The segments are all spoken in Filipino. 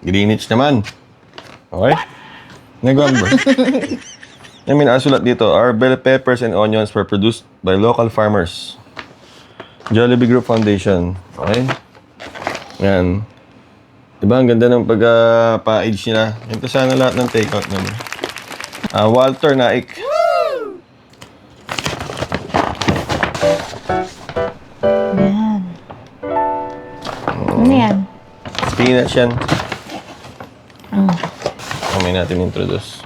Greenwich naman. Okay? November. I mean, sulat dito, our bell peppers and onions were produced by local farmers. Jollibee Group Foundation. Okay? Yan. Diba, ang ganda ng pag-pa-age nila. Ito sana lahat ng take-out naman. Walter Naik. Yan. Ano yan? Spinach yan. Kamay natin introduce.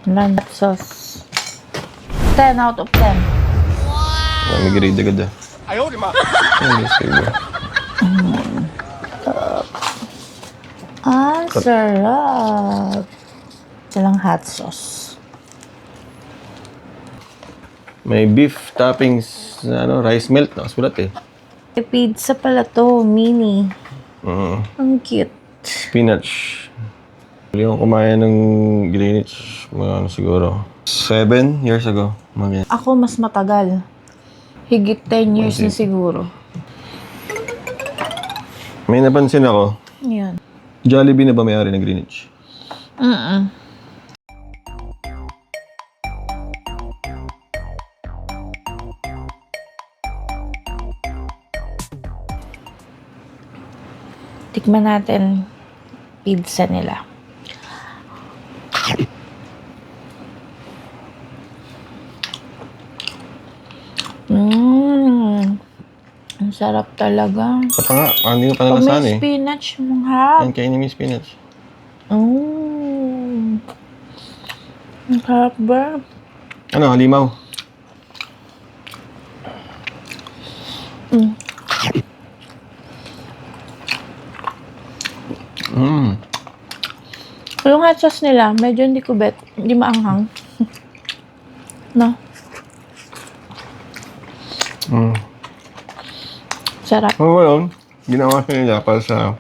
Land sauce. 10 out of 10. Wow! May grade agad ah. Ayaw, di ma! Sarap. Silang hot sauce. May beef toppings na rice melt. Nakasulat eh. Pizza pala to, mini. Ang cute. Spinach. Huli akong kumain ng Greenwich, mga siguro 7 years ago. Ako mas matagal. Higit 10 years na siguro. May napansin ako, Yan. Jollibee na ba may-ari ng Greenwich? Tikman natin pizza nila. Ang sarap talaga. Saka nga, hindi ko pa Pag nalasahan may eh. spinach, mahal. Yan, kainin mo yung spinach. Ang sarap ba? Ano, halimaw? Yung hot sauce nila, medyo hindi ko bet. Hindi maanghang. No? Sarap. Ngayon, ginawa siya nila para sa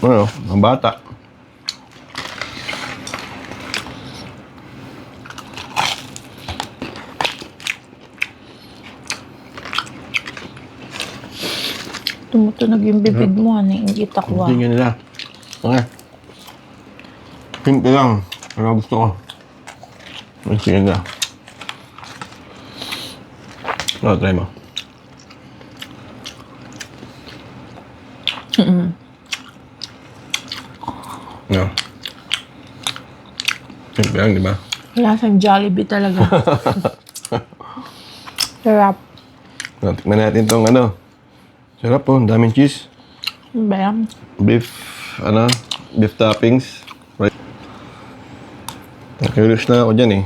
ang bata. Tumutunog yung bibig mo, naiingit ako. Hindi nila. Okay. Simple lang. Pero gusto ko. Sige na. Try mo. No. Simple lang, di ba? Lasang Jollibee talaga. Sarap. Tikman natin tong sarap po, ang daming cheese. Ano ba yan? Beef, beef toppings. Right. Curious na ako dyan eh.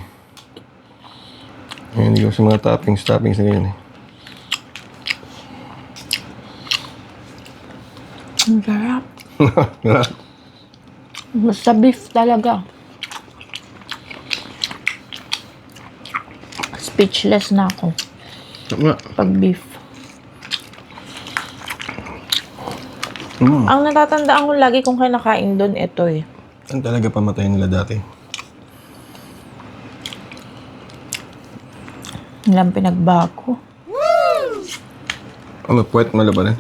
Hindi ko sa mga toppings na ganyan eh. Ang sarap. Sarap. Basta beef talaga. Speechless na ako. Pag beef. Ang natatandaan ko lagi kung kinakain doon, ito eh. Ang talaga pamatay nila dati. Ilang pinagbago. Puwet malo pa rin.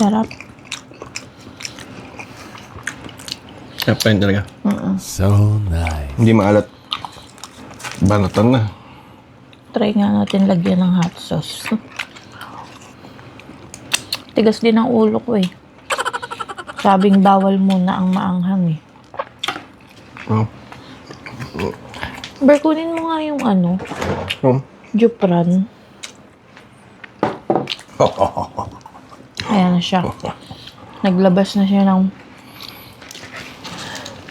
Sarap. Sarap pa yun talaga. So nice. Hindi maalat. Banatan na. Try nga natin lagyan ng hot sauce. Tigas din ang ulo ko eh. Sabing bawal muna ang maanghang eh. Ber, kunin mo nga yung Jupran. Ayan na siya. Naglabas na siya ng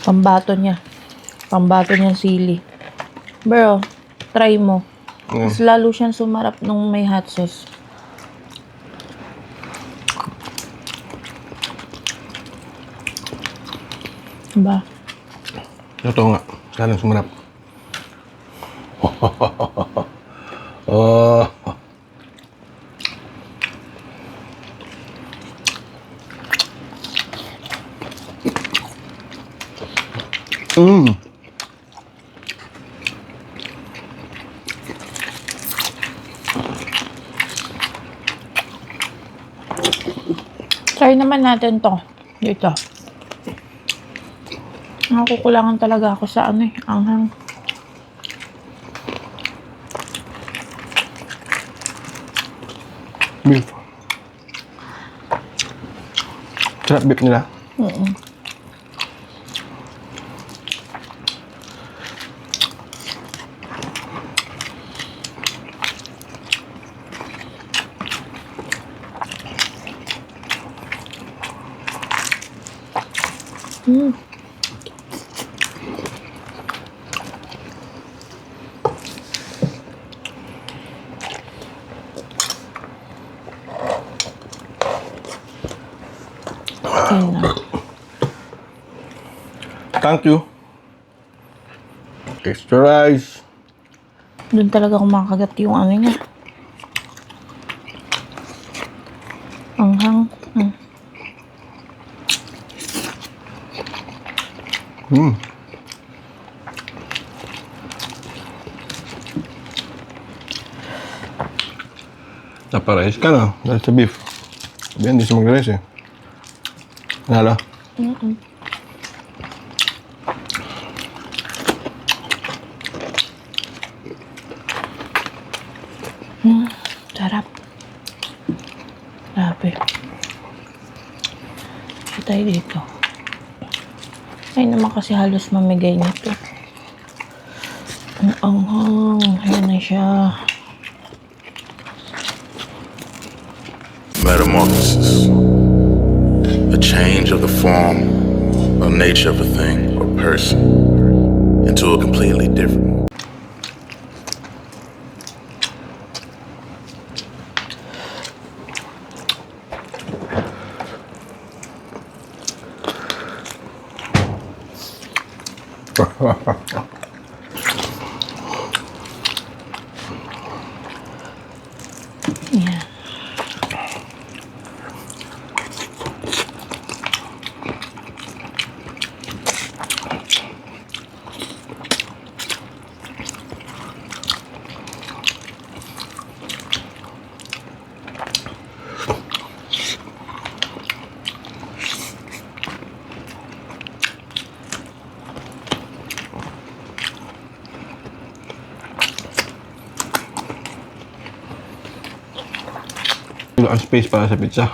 pambato niya. Pambato niyang sili. Bro, try mo. Mas lalo siyang sumarap nung may hot sauce. Diba? Totoo nga. Lalong sumarap. Try naman natin to. Dito. Nakukulangan talaga ako sa ano eh, anghang. Beef. Sarap beef nila. Ayun na. Thank you. Extra rice. Doon talaga kumakagat yung ano niya. Anghang. Napa-rice ka na. Dahil sa beef. Sabi hindi siya mag-rice eh. Nalo. Sarap. Grabe. Ito tayo dito. Ay naman kasi halos mamigay nito. Ang anghang. Ayan na siya. Metamorphosis. A change of the form or nature of a thing or person into a completely different one. Ayan. Wala kang space para sa pizza.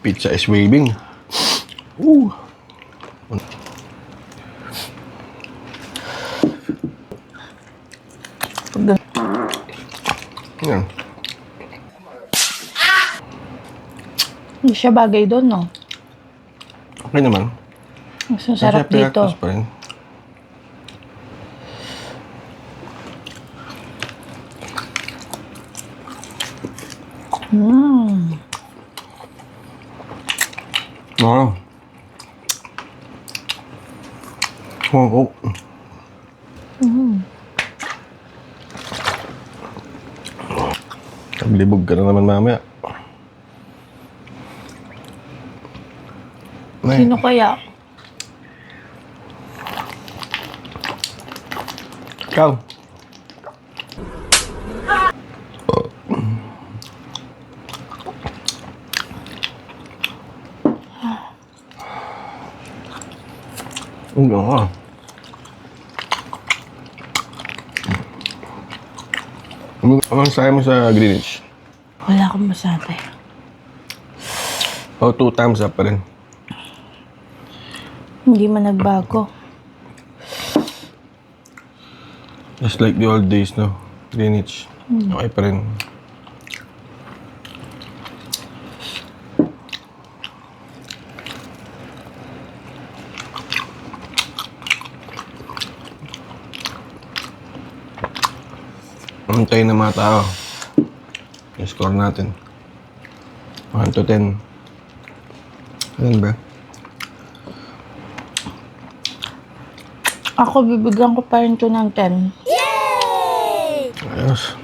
Pizza is waving. Ooh. Yan. Hindi siya bagay doon, no? Okay naman. Mas masarap Kasi dito. pinagtos pa rin. Wow. Oh. Naglibog ka na naman mamaya. Sino kaya? Ikaw. Ang ganda. Anong sayo mo sa Greenwich? Wala akong masabi. Oh, 2 times up pa rin. Hindi man nagbago. Just like the old days, no? Greenwich. Okay pa rin. Antayin na mga tao. Yung score natin. 1 to 10. Ano ba? Ako, bibigyan ko pa rin to ng 10. Ayos.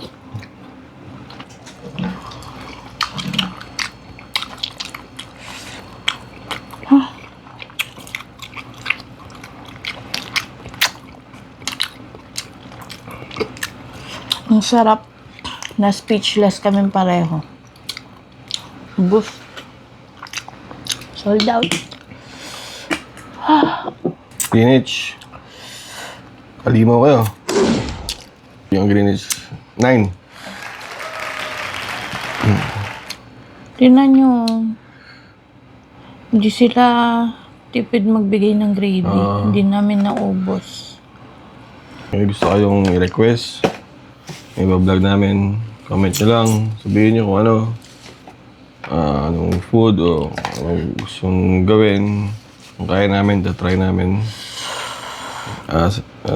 Ang sarap na speechless kami pareho. Bus. Sold out. Greenwich. Kalimaw kayo. Yung Greenwich 9. Tingnan nyo. Hindi sila tipid magbigay ng gravy. Hindi namin naubos. May gusto kayong i-request, may vlog namin, comment nyo lang, sabihin nyo kung ano, anong food o anong gustong gawin, kung kaya namin, try namin.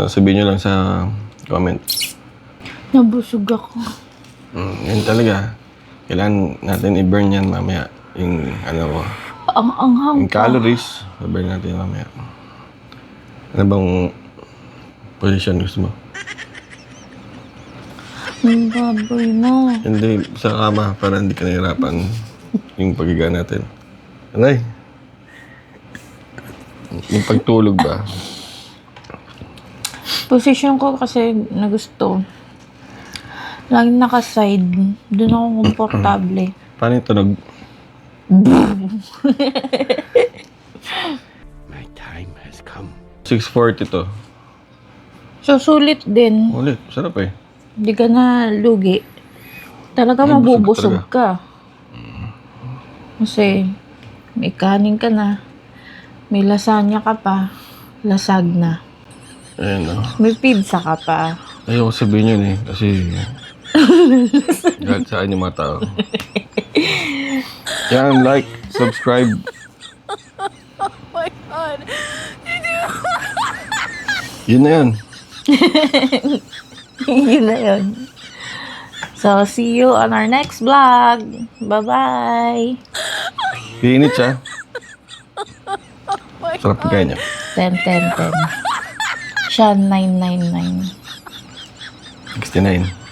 Sabihin nyo lang sa comment. Nabusog ako. Yan talaga. Kailangan natin i-burn yan mamaya. Yung ano ko. Ang anghang Yung calories, i-burn natin mamaya. Ano bang position gusto mo? Ang baboy mo. Hindi, sa kama para hindi ka nahirapan yung paghiga natin. Anay? Yung pagtulog ba? Position ko kasi na gusto. Laging naka-side. Doon ako komportable. Paano yung tunog? My time has come. 6:40 to. So, sulit din. Ulit, sarap eh. Hindi ka na lugi. Talaga Ay, busog mabubusog ka. Kasi, may kanin ka na. May lasagna ka pa. Lasag na. Ayan o. May pizza ka pa. Ayoko sabihin yun eh. Kasi galit sa akin yung mga tao. Yan, like, subscribe. Yun na yan. Yun na yun. So, see you on our next vlog. Bye-bye. Pinit siya. Sarap pagkain niya. 10, 10, 10. Siya, 999. 69.